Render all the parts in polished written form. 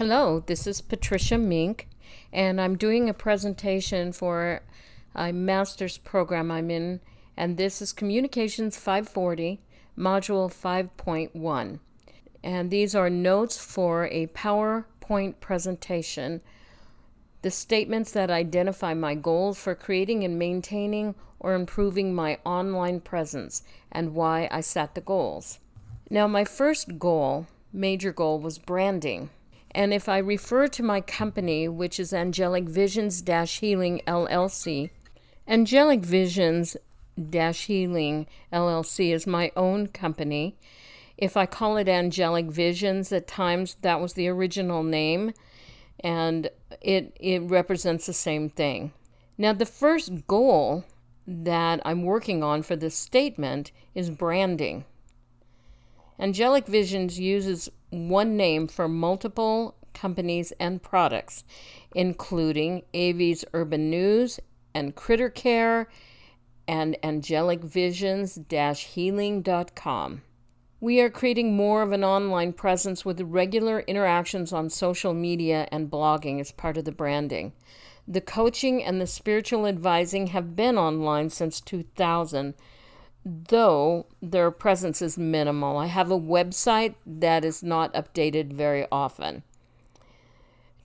Hello, this is Patricia Mink, and I'm doing a presentation for a master's program I'm in, and this is Communications 540, Module 5.1. And these are notes for a PowerPoint presentation, the statements that identify my goals for creating and maintaining or improving my online presence, and why I set the goals. Now, my first goal, major goal, was branding. And if I refer to my company, which is Angelic Visions-Healing LLC, Angelic Visions-Healing LLC is my own company. If I call it Angelic Visions, at times that was the original name, and it represents the same thing. Now, the first goal that I'm working on for this statement is branding. Angelic Visions uses one name for multiple companies and products, including AV's Urban News and Critter Care and angelicvisions-healing.com. We are creating more of an online presence with regular interactions on social media and blogging as part of the branding. The coaching and the spiritual advising have been online since 2000, though their presence is minimal. I have a website that is not updated very often.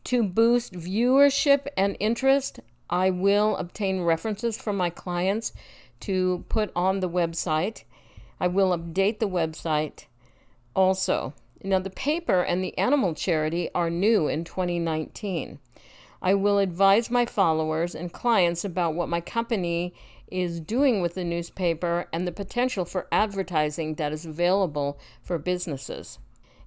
To boost viewership and interest, I will obtain references from my clients to put on the website. I will update the website also. Now, the paper and the animal charity are new in 2019. I will advise my followers and clients about what my company is doing with the newspaper and the potential for advertising that is available for businesses.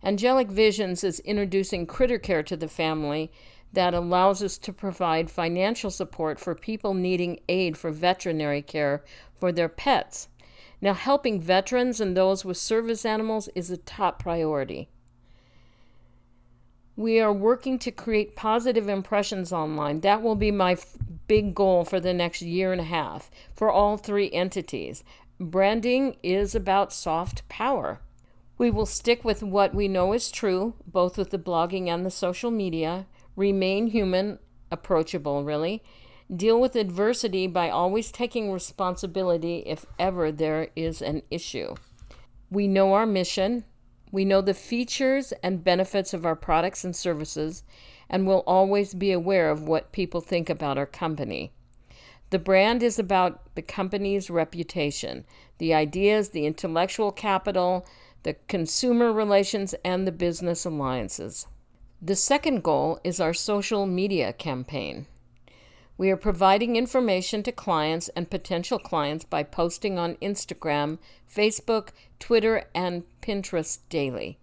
Angelic Visions is introducing Critter Care to the family that allows us to provide financial support for people needing aid for veterinary care for their pets. Now, helping veterans and those with service animals is a top priority. We are working to create positive impressions online. That will be my big goal for the next year and a half for all three entities. Branding is about soft power. We will stick with what we know is true, both with the blogging and the social media. Remain human, approachable, really. Deal with adversity by always taking responsibility if ever there is an issue. We know our mission. We know the features and benefits of our products and services, and will always be aware of what people think about our company. The brand is about the company's reputation, the ideas, the intellectual capital, the consumer relations, and the business alliances. The second goal is our social media campaign. We are providing information to clients and potential clients by posting on Instagram, Facebook, Twitter, and Pinterest daily.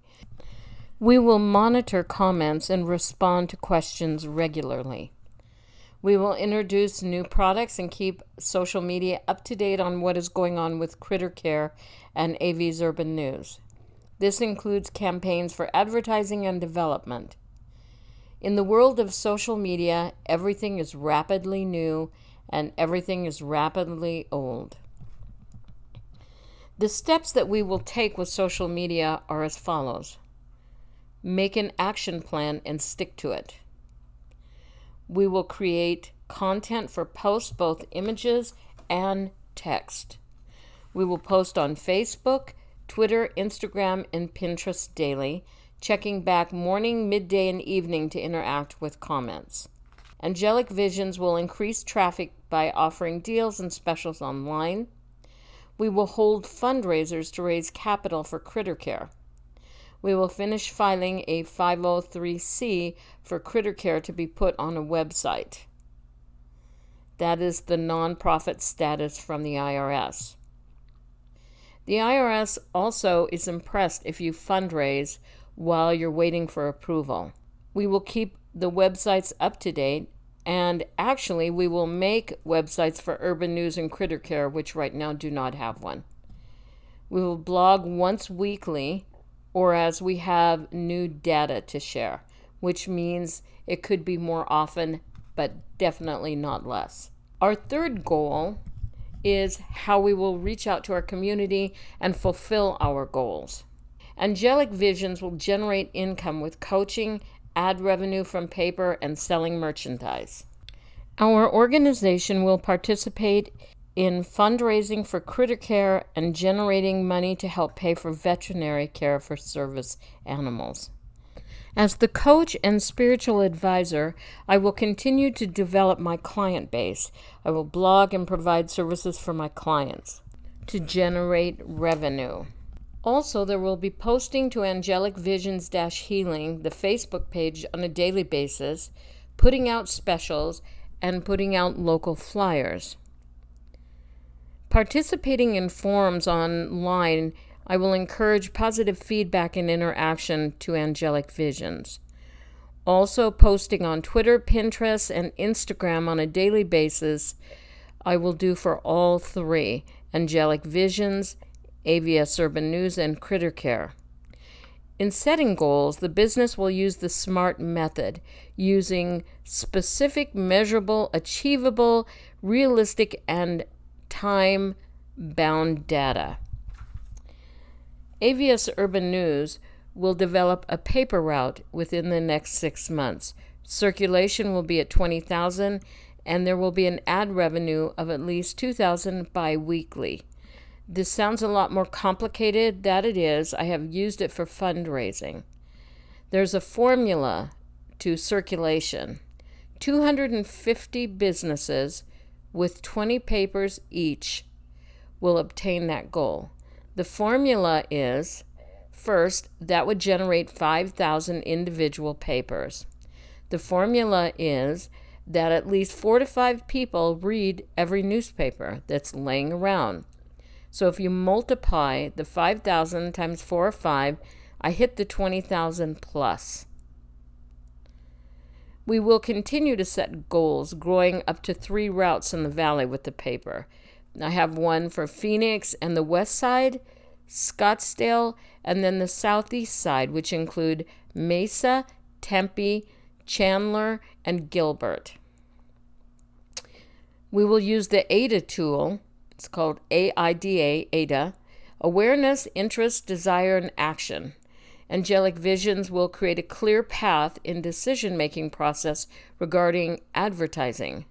We will monitor comments and respond to questions regularly. We will introduce new products and keep social media up to date on what is going on with Critter Care and AV's Urban News. This includes campaigns for advertising and development. In the world of social media, everything is rapidly new and everything is rapidly old. The steps that we will take with social media are as follows. Make an action plan and stick to it. We will create content for posts, both images and text. We will post on Facebook, Twitter, Instagram, and Pinterest daily, checking back morning, midday, and evening to interact with comments. Angelic Visions will increase traffic by offering deals and specials online. We will hold fundraisers to raise capital for Critter Care. We will finish filing a 503c for Critter Care to be put on a website. That is the nonprofit status from the IRS. The IRS also is impressed if you fundraise while you're waiting for approval. We will keep the websites up to date, and actually we will make websites for Urban News and Critter Care, which right now do not have one. We will blog once weekly or as we have new data to share, which means it could be more often, but definitely not less. Our third goal is how we will reach out to our community and fulfill our goals. Angelic Visions will generate income with coaching, ad revenue from paper, and selling merchandise. Our organization will participate in fundraising for critter care and generating money to help pay for veterinary care for service animals. As the coach and spiritual advisor, I will continue to develop my client base. I will blog and provide services for my clients to generate revenue. Also, there will be posting to Angelic Visions-Healing, the Facebook page, on a daily basis, putting out specials, and putting out local flyers. Participating in forums online, I will encourage positive feedback and interaction to Angelic Visions. Also, posting on Twitter, Pinterest, and Instagram on a daily basis, I will do for all three: Angelic Visions, AVS Urban News, and Critter Care. In setting goals, the business will use the SMART method, using specific, measurable, achievable, realistic, and time-bound data. AVS Urban News will develop a paper route within the next 6 months. Circulation will be at 20,000, and there will be an ad revenue of at least 2,000 bi-weekly. This sounds a lot more complicated than it is. I have used it for fundraising. There's a formula to circulation. 250 businesses with 20 papers each will obtain that goal. The formula is, first, that would generate 5,000 individual papers. The formula is that at least 4 to 5 people read every newspaper that's laying around. So if you multiply the 5,000 times 4 or 5, I hit the 20,000 plus. We will continue to set goals, growing up to 3 routes in the valley with the paper. I have one for Phoenix and the west side, Scottsdale, and then the southeast side, which include Mesa, Tempe, Chandler, and Gilbert. We will use the AIDA tool. It's called AIDA, AIDA, Awareness, Interest, Desire, and Action. Angelic Visions will create a clear path in decision-making process regarding advertising.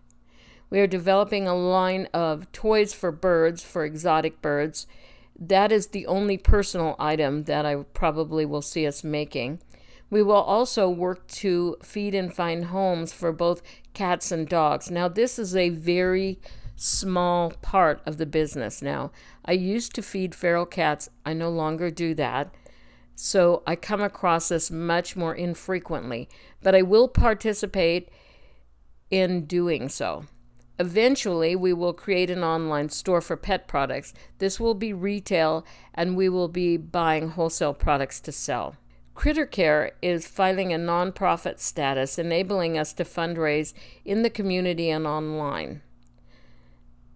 We are developing a line of toys for birds, for exotic birds. That is the only personal item that I probably will see us making. We will also work to feed and find homes for both cats and dogs. Now, this is a very small part of the business now. I used to feed feral cats. I no longer do that. So I come across this much more infrequently, but I will participate in doing so. Eventually, we will create an online store for pet products. This will be retail, and we will be buying wholesale products to sell. Critter Care is filing a nonprofit status, enabling us to fundraise in the community and online.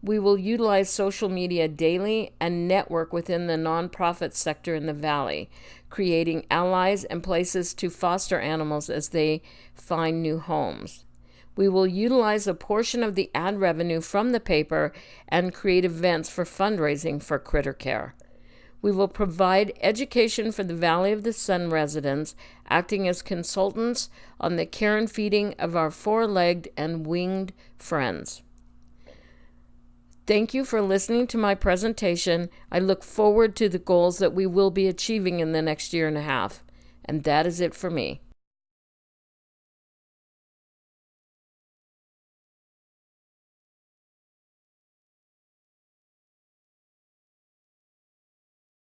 We will utilize social media daily and network within the nonprofit sector in the valley, creating allies and places to foster animals as they find new homes. We will utilize a portion of the ad revenue from the paper and create events for fundraising for Critter Care. We will provide education for the Valley of the Sun residents, acting as consultants on the care and feeding of our 4-legged and winged friends. Thank you for listening to my presentation. I look forward to the goals that we will be achieving in the next year and a half. And that is it for me.